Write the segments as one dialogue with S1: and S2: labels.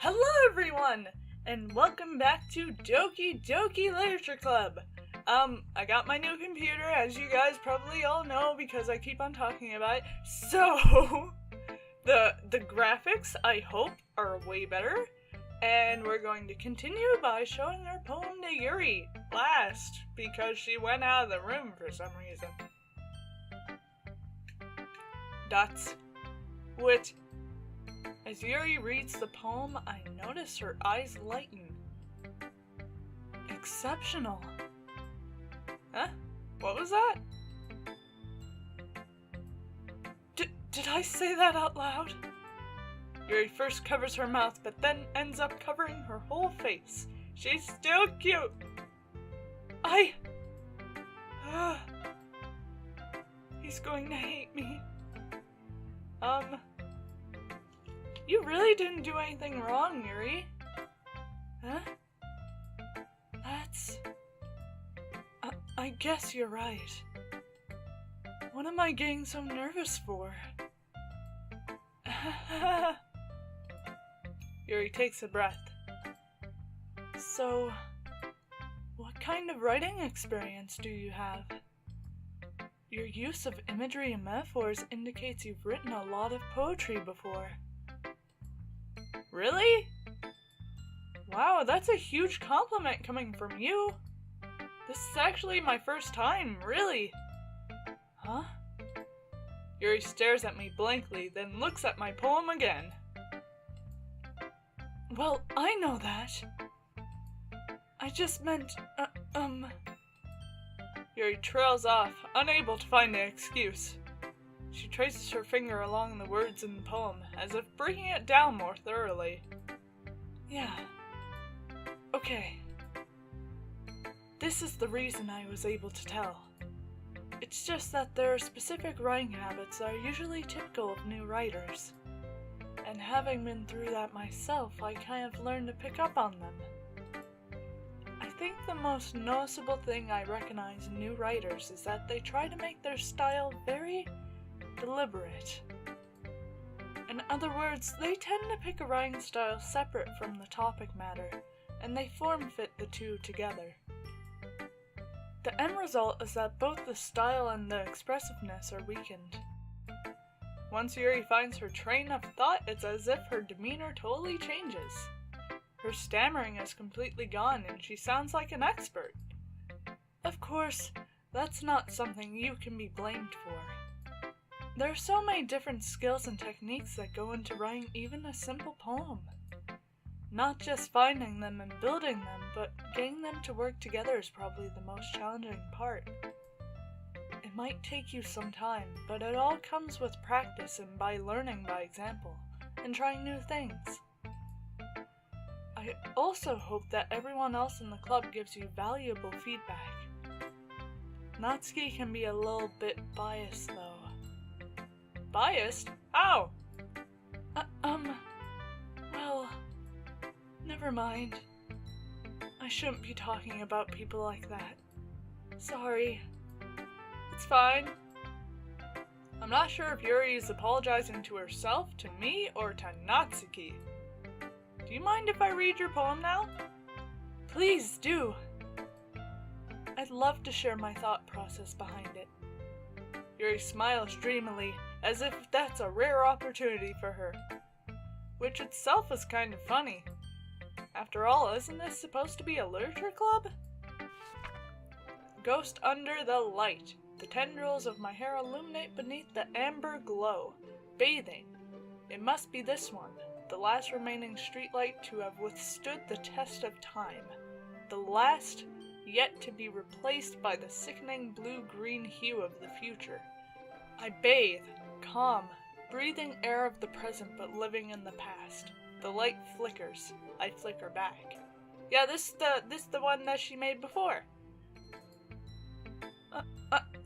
S1: Hello everyone, and welcome back to Doki Doki Literature Club. I got my new computer, as you guys probably all know because I keep on talking about it. So, the graphics, I hope, are way better. And we're going to continue by showing our poem to Yuri last, because she went out of the room for some reason. Dots. Wit. As Yuri reads the poem, I notice her eyes lighten. Exceptional. Huh? What was that? Did I say that out loud? Yuri first covers her mouth, but then ends up covering her whole face. She's still cute. He's going to hate me. You really didn't do anything wrong, Yuri. Huh? I guess you're right. What am I getting so nervous for? Yuri takes a breath. So, what kind of writing experience do you have? Your use of imagery and metaphors indicates you've written a lot of poetry before. Really? Wow, that's a huge compliment coming from you. This is actually my first time, really. Huh? Yuri stares at me blankly, then looks at my poem again. Well, I know that. I just meant, Yuri trails off, unable to find an excuse. She traces her finger along the words in the poem, as if breaking it down more thoroughly. Yeah. Okay. This is the reason I was able to tell. It's just that there are specific writing habits that are usually typical of new writers. And having been through that myself, I kind of learned to pick up on them. I think the most noticeable thing I recognize in new writers is that they try to make their style very deliberate. In other words, they tend to pick a writing style separate from the topic matter, and they form-fit the two together. The end result is that both the style and the expressiveness are weakened. Once Yuri finds her train of thought, it's as if her demeanor totally changes. Her stammering is completely gone and she sounds like an expert. Of course, that's not something you can be blamed for. There are so many different skills and techniques that go into writing even a simple poem. Not just finding them and building them, but getting them to work together is probably the most challenging part. It might take you some time, but it all comes with practice and by learning by example, and trying new things. I also hope that everyone else in the club gives you valuable feedback. Natsuki can be a little bit biased though. Biased? How? Well, never mind. I shouldn't be talking about people like that. Sorry. It's fine. I'm not sure if Yuri is apologizing to herself, to me, or to Natsuki. Do you mind if I read your poem now? Please do. I'd love to share my thought process behind it. Yuri smiles dreamily, as if that's a rare opportunity for her. Which itself is kind of funny. After all, isn't this supposed to be a literature club? Ghost under the light. The tendrils of my hair illuminate beneath the amber glow. Bathing. It must be this one, the last remaining streetlight to have withstood the test of time. The last yet to be replaced by the sickening blue-green hue of the future. I bathe, calm, breathing air of the present but living in the past. The light flickers. I flicker back. Yeah, this the one that she made before.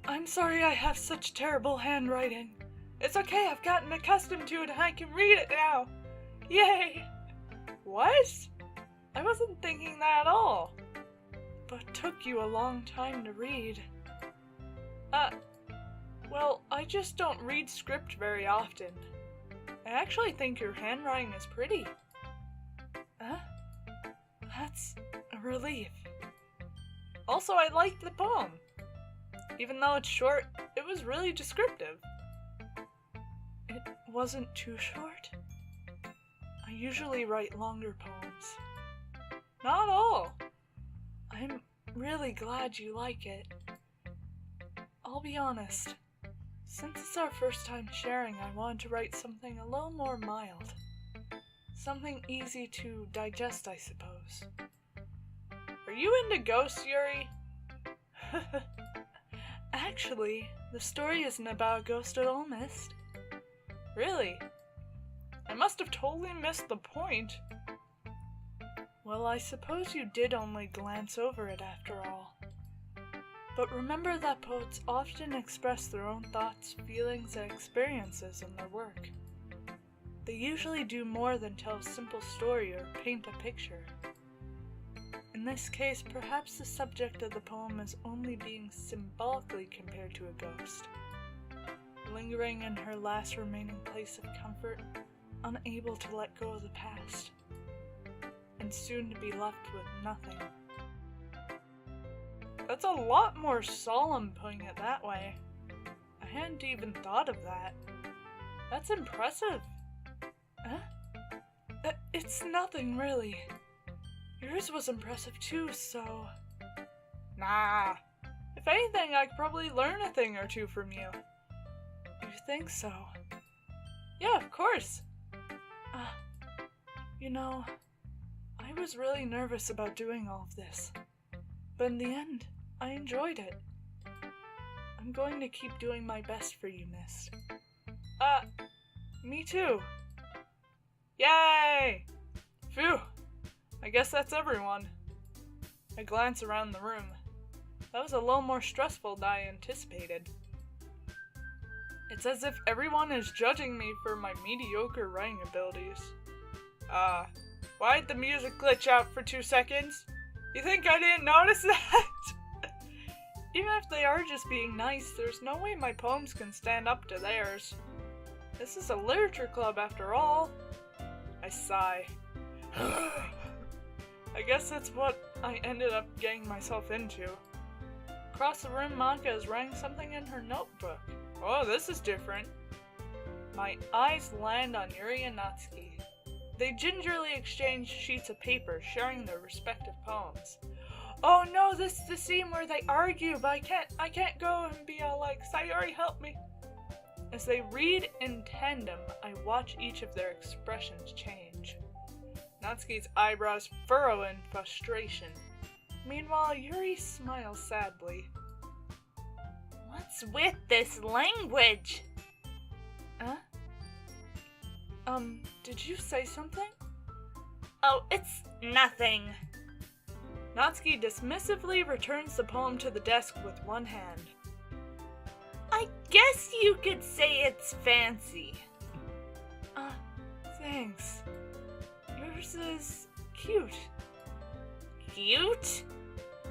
S1: I'm sorry I have such terrible handwriting. It's okay, I've gotten accustomed to it and I can read it now. Yay! What? I wasn't thinking that at all. But took you a long time to read. Well, I just don't read script very often. I actually think your handwriting is pretty. relief. Also, I liked the poem. Even though it's short, it was really descriptive. It wasn't too short. I usually write longer poems. Not all. I'm really glad you like it. I'll be honest. Since it's our first time sharing, I wanted to write something a little more mild. Something easy to digest, I suppose. Are you into ghosts, Yuri? Actually, the story isn't about a ghost at all, Mist. Really? I must have totally missed the point. Well, I suppose you did only glance over it after all. But remember that poets often express their own thoughts, feelings, and experiences in their work. They usually do more than tell a simple story or paint a picture. In this case, perhaps the subject of the poem is only being symbolically compared to a ghost, lingering in her last remaining place of comfort, unable to let go of the past, and soon to be left with nothing. That's a lot more solemn putting it that way. I hadn't even thought of that. That's impressive. Huh? It's nothing, really. Yours was impressive too, so... Nah. If anything, I could probably learn a thing or two from you. You think so? Yeah, of course. You know, I was really nervous about doing all of this. But in the end, I enjoyed it. I'm going to keep doing my best for you, Mist. Me too. Yay! Phew! I guess that's everyone. I glance around the room. That was a little more stressful than I anticipated. It's as if everyone is judging me for my mediocre writing abilities. Why'd the music glitch out for 2 seconds? You think I didn't notice that? Even if they are just being nice, there's no way my poems can stand up to theirs. This is a literature club after all. I sigh. I guess that's what I ended up getting myself into. Across the room, Monika is writing something in her notebook. Oh, this is different. My eyes land on Yuri and Natsuki. They gingerly exchange sheets of paper, sharing their respective poems. Oh no, this is the scene where they argue, but I can't go and be all like, Sayori, help me. As they read in tandem, I watch each of their expressions change. Natsuki's eyebrows furrow in frustration. Meanwhile, Yuri smiles sadly.
S2: What's with this language?
S1: Huh? Did you say something?
S2: Oh, it's nothing.
S1: Natsuki dismissively returns the poem to the desk with one hand.
S2: I guess you could say it's fancy.
S1: Thanks. Yours is cute.
S2: Cute?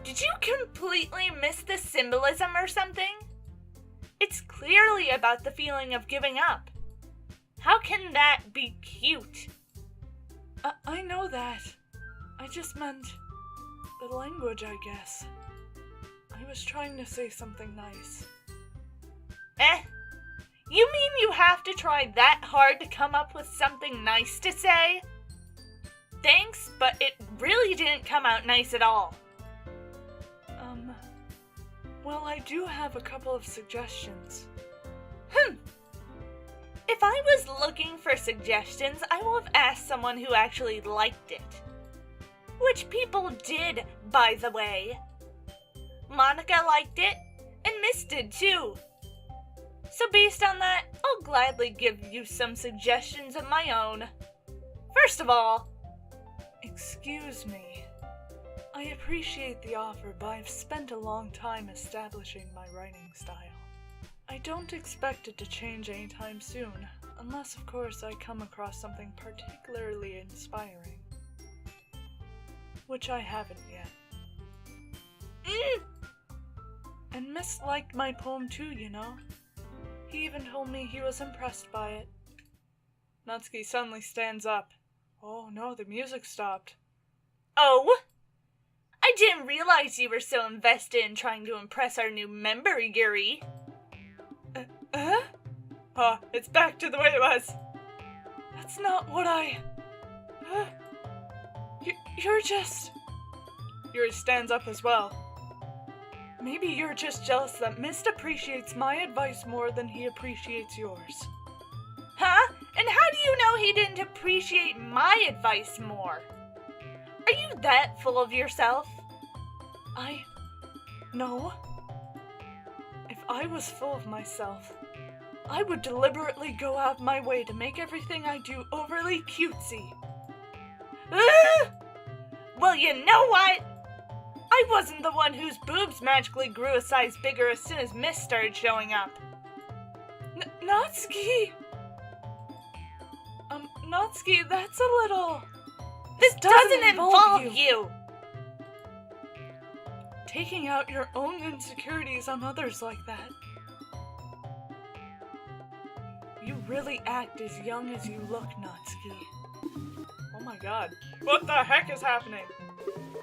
S2: Did you completely miss the symbolism or something? It's clearly about the feeling of giving up. How can that be cute?
S1: I know that. I just meant the language, I guess. I was trying to say something nice.
S2: You mean you have to try that hard to come up with something nice to say? Thanks, but it really didn't come out nice at all.
S1: Well, I do have a couple of suggestions.
S2: If I was looking for suggestions, I will have asked someone who actually liked it. Which people did, by the way. Monika liked it, and Mist did too. So based on that, I'll gladly give you some suggestions of my own. First of all...
S1: Excuse me. I appreciate the offer, but I've spent a long time establishing my writing style. I don't expect it to change anytime soon, unless of course I come across something particularly inspiring. Which I haven't yet. And Mist liked my poem too, you know. He even told me he was impressed by it. Natsuki suddenly stands up. Oh no, the music stopped.
S2: Oh? I didn't realize you were so invested in trying to impress our new member, Yuri.
S1: It's back to the way it was. That's not what You're just... Yuri stands up as well. Maybe you're just jealous that Mist appreciates my advice more than he appreciates yours.
S2: Huh? And how do you know he didn't appreciate my advice more? Are you that full of yourself?
S1: No. If I was full of myself, I would deliberately go out my way to make everything I do overly cutesy.
S2: Well, you know what? I wasn't the one whose boobs magically grew a size bigger as soon as Mist started showing up.
S1: Natsuki! Natsuki, that's a little...
S2: This doesn't involve you!
S1: Taking out your own insecurities on others like that. You really act as young as you look, Natsuki. Oh my god. What the heck is happening?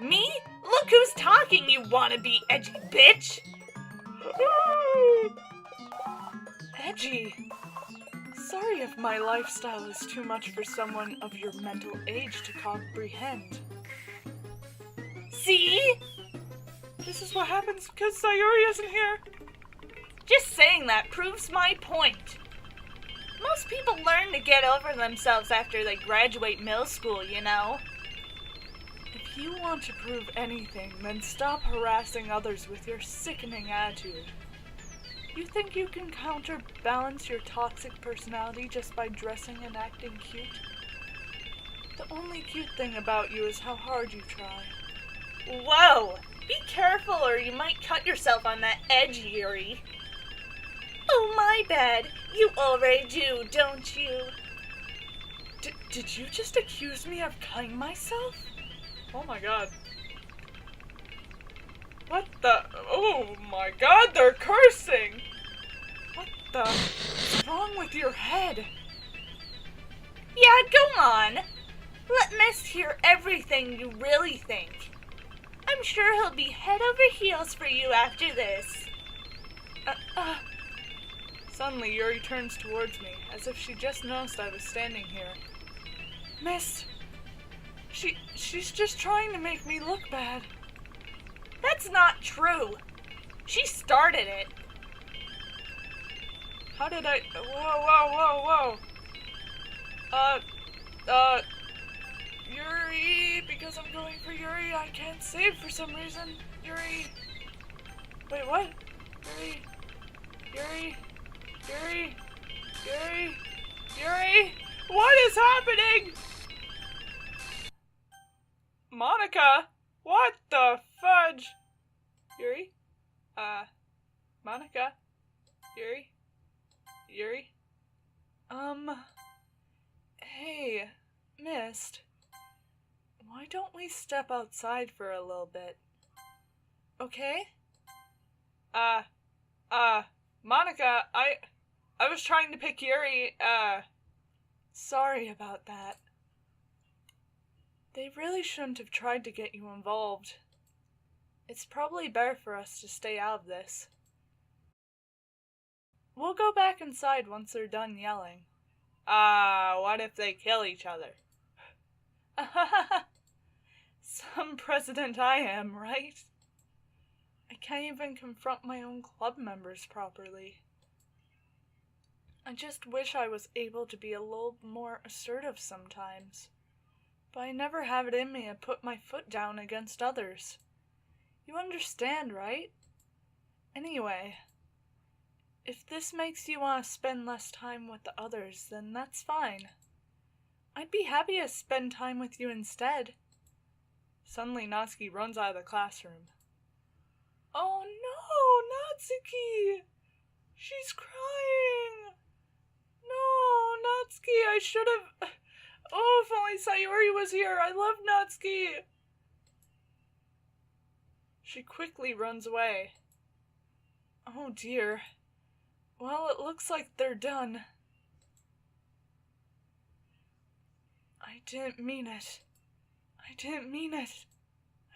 S2: Me? Look who's talking, you wannabe edgy bitch!
S1: Edgy? Sorry if my lifestyle is too much for someone of your mental age to comprehend.
S2: See?
S1: This is what happens because Sayori isn't here.
S2: Just saying that proves my point. Most people learn to get over themselves after they graduate middle school, you know?
S1: If you want to prove anything, then stop harassing others with your sickening attitude. You think you can counterbalance your toxic personality just by dressing and acting cute? The only cute thing about you is how hard you try.
S2: Whoa! Be careful or you might cut yourself on that edge, Yuri. Oh, my bad. You already do, don't you?
S1: Did you just accuse me of cutting myself? Oh my god. What the? Oh my god, they're cursing! What the? What's wrong with your head?
S2: Yeah, go on. Let Mist hear everything you really think. I'm sure he'll be head over heels for you after this.
S1: Suddenly, Yuri turns towards me, as if she just noticed I was standing here. Mist! She's just trying to make me look bad.
S2: That's not true. She started it.
S1: How did I... Whoa. Yuri, because I'm going for Yuri, I can't save for some reason. Yuri. Wait, what? Yuri. What is happening? Monica? What the fudge? Yuri? Monica? Yuri? Hey, Mist. Why don't we step outside for a little bit? Okay? Monica, I was trying to pick Yuri, sorry about that. They really shouldn't have tried to get you involved. It's probably better for us to stay out of this. We'll go back inside once they're done yelling. What if they kill each other? Some president I am, right? I can't even confront my own club members properly. I just wish I was able to be a little more assertive sometimes. But I never have it in me to put my foot down against others. You understand, right? Anyway, if this makes you want to spend less time with the others, then that's fine. I'd be happy to spend time with you instead. Suddenly, Natsuki runs out of the classroom. Oh no, Natsuki! She's crying! No, Natsuki, I should have... Oh, if only Sayori was here. I love Natsuki. She quickly runs away. Oh dear. Well, it looks like they're done. I didn't mean it.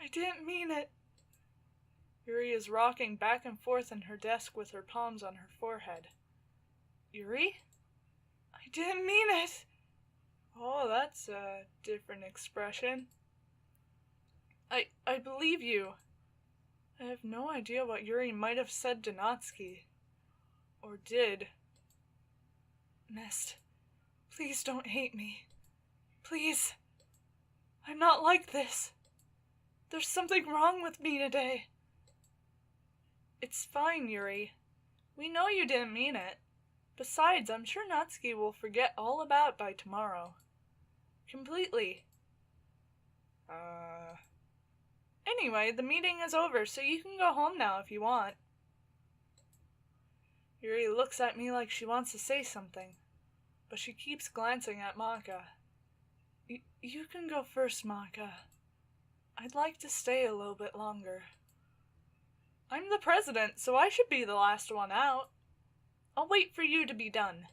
S1: I didn't mean it. Yuri is rocking back and forth in her desk with her palms on her forehead. Yuri? I didn't mean it. Oh, that's a different expression. I believe you. I have no idea what Yuri might have said to Natsuki. Or did. Mist, please don't hate me. Please. I'm not like this. There's something wrong with me today. It's fine, Yuri. We know you didn't mean it. Besides, I'm sure Natsuki will forget all about it by tomorrow. Completely. Anyway, the meeting is over, so you can go home now if you want. Yuri looks at me like she wants to say something, but she keeps glancing at Maka. You can go first, Maka. I'd like to stay a little bit longer. I'm the president, so I should be the last one out. I'll wait for you to be done.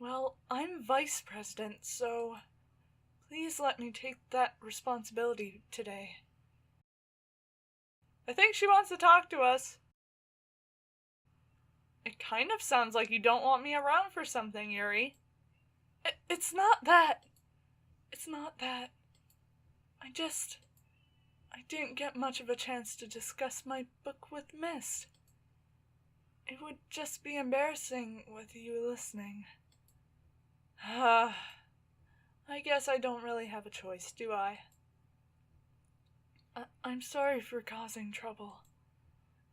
S1: Well, I'm vice president, so please let me take that responsibility today. I think she wants to talk to us. It kind of sounds like you don't want me around for something, Yuri. It's not that. It's not that. I didn't get much of a chance to discuss my book with Mist. It would just be embarrassing with you listening. I guess I don't really have a choice, do I? I'm sorry for causing trouble,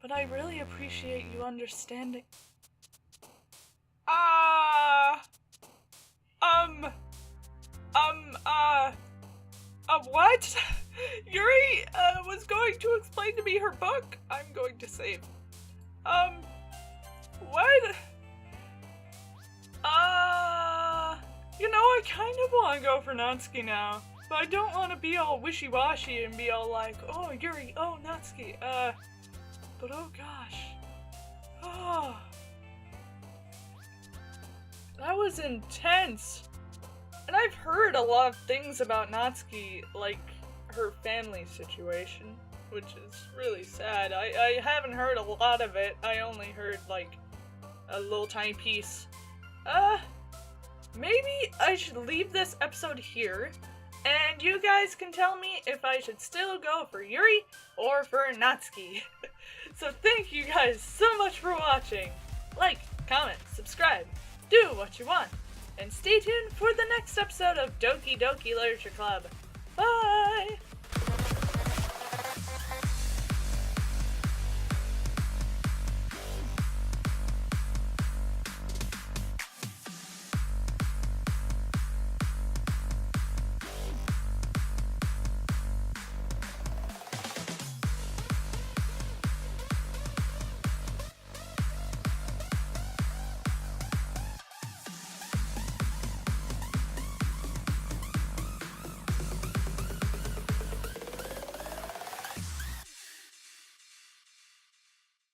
S1: but I really appreciate you understanding. What? Yuri, was going to explain to me her book I'm going to save. What? You know, I kind of want to go for Natsuki now, but I don't want to be all wishy-washy and be all like, oh, Yuri, oh, Natsuki, but oh gosh. Oh. That was intense. And I've heard a lot of things about Natsuki, like her family situation, which is really sad. I haven't heard a lot of it. I only heard, like, a little tiny piece. Maybe I should leave this episode here, and you guys can tell me if I should still go for Yuri or for Natsuki. So thank you guys so much for watching. Like, comment, subscribe, do what you want, and stay tuned for the next episode of Doki Doki Literature Club. Bye!